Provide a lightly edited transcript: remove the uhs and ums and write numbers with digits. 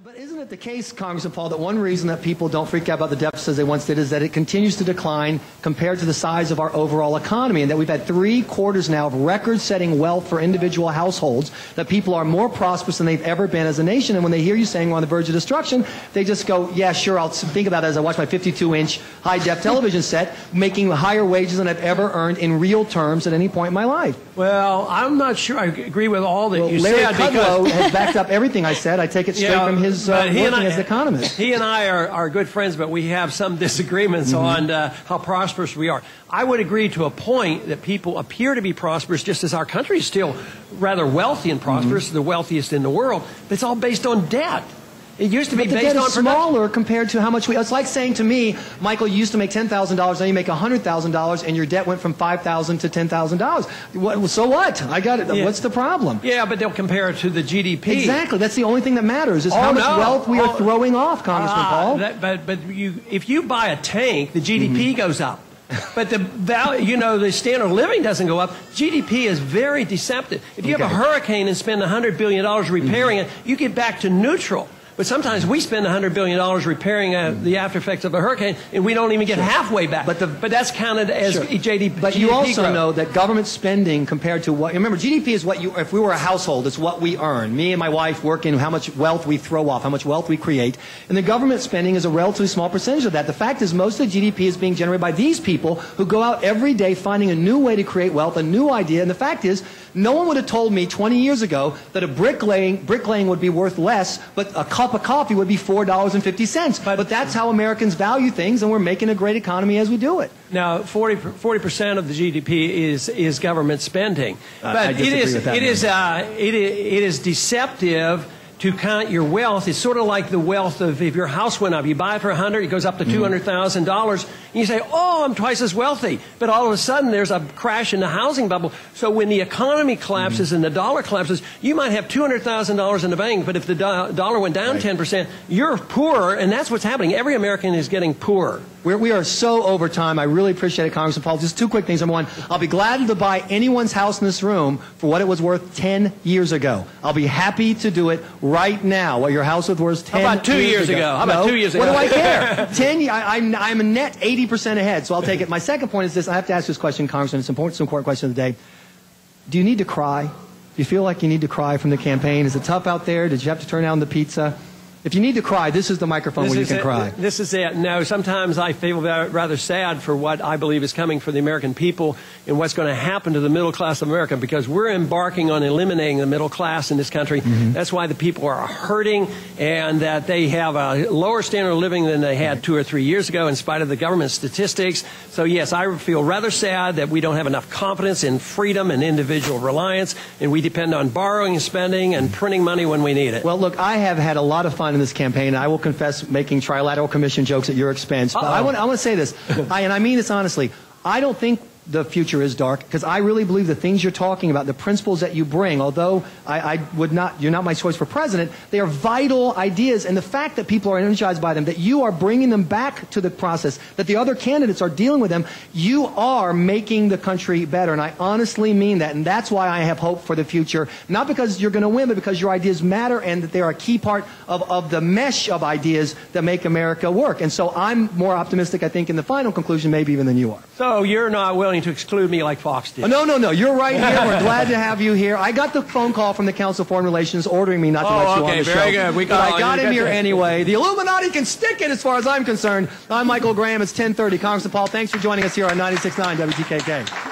But isn't it the case, Congressman Paul, that one reason that people don't freak out about the deficit as they once did is that it continues to decline compared to the size of our overall economy, and that we've had 3 quarters now of record-setting wealth for individual households, that people are more prosperous than they've ever been as a nation, and when they hear you saying we're on the verge of destruction, they just go, yeah, sure, I'll think about it as I watch my 52-inch high-def television set, making higher wages than I've ever earned in real terms at any point in my life. Well, I'm not sure I agree with all that you Larry said. Kudlow has backed up everything I said. I take it straight from his working as an economist. He and I are good friends, but we have some disagreements on how prosperous we are. I would agree to a point that people appear to be prosperous, just as our country is still rather wealthy and prosperous, the wealthiest in the world, but it's all based on debt. It used to be based on production. Smaller compared to how much we. It's like saying to me, Michael, you used to make $10,000, now you make $100,000, and your debt went from $5,000 to $10,000. So what? I got it. Yeah. What's the problem? Yeah, but they'll compare it to the GDP. Exactly. That's the only thing that matters is how much wealth we are throwing off, Congressman Paul. But if you buy a tank, the GDP goes up. But the value, the standard of living doesn't go up. GDP is very deceptive. If you have a hurricane and spend $100 billion repairing it, you get back to neutral. But sometimes we spend $100 billion repairing the after effects of a hurricane, and we don't even get halfway back. But that's counted as GDP. But you also know that government spending compared to what... Remember, GDP is what if we were a household, it's what we earn. Me and my wife work in how much wealth we throw off, how much wealth we create. And the government spending is a relatively small percentage of that. The fact is most of the GDP is being generated by these people who go out every day finding a new way to create wealth, a new idea. And the fact is, no one would have told me 20 years ago that a bricklaying would be worth less, but a cup of coffee would be $4.50. But that's how Americans value things, and we're making a great economy as we do it. Now, 40% of the GDP is government spending, but it is deceptive to count your wealth. It's sort of like the wealth of if your house went up. You buy it for $100, it goes up to $200,000, and you say, oh, I'm twice as wealthy. But all of a sudden, there's a crash in the housing bubble. So when the economy collapses and the dollar collapses, you might have $200,000 in the bank, but if the dollar went down 10%, you're poorer, and that's what's happening. Every American is getting poorer. We are so over time. I really appreciate it, Congressman Paul. Just 2 quick things. Number one, I'll be glad to buy anyone's house in this room for what it was worth 10 years ago. I'll be happy to do it right now. What your house was worth 10 years ago. How about 2 years ago? How about 2 years ago? What do I care? 10 years. I'm a net 80% ahead, so I'll take it. My second point is this. I have to ask this question, Congressman. It's an important question of the day. Do you need to cry? Do you feel like you need to cry from the campaign? Is it tough out there? Did you have to turn down the pizza? If you need to cry, this is the microphone where you can cry. This is it. No, sometimes I feel rather sad for what I believe is coming for the American people and what's going to happen to the middle class of America, because we're embarking on eliminating the middle class in this country. That's why the people are hurting, and that they have a lower standard of living than they had 2 or 3 years ago in spite of the government statistics. So, yes, I feel rather sad that we don't have enough confidence in freedom and individual reliance, and we depend on borrowing and spending and printing money when we need it. Well, look, I have had a lot of fun in this campaign. I will confess making trilateral commission jokes at your expense. But I want to say this, and I mean this honestly. I don't think the future is dark, because I really believe the things you're talking about, the principles that you bring, although you're not my choice for president, they are vital ideas, and the fact that people are energized by them, that you are bringing them back to the process, that the other candidates are dealing with them, you are making the country better, and I honestly mean that, and that's why I have hope for the future, not because you're going to win, but because your ideas matter, and that they're a key part of the mesh of ideas that make America work. And so I'm more optimistic, I think, in the final conclusion, maybe even than you are. So you're not willing to exclude me like Fox did? No. You're right here. We're glad to have you here. I got the phone call from the Council of Foreign Relations ordering me not to let you on the show. Very good. I got him here anyway. The Illuminati can stick it as far as I'm concerned. I'm Michael Graham. It's 10:30. Congressman Paul, thanks for joining us here on 96.9 WTKK.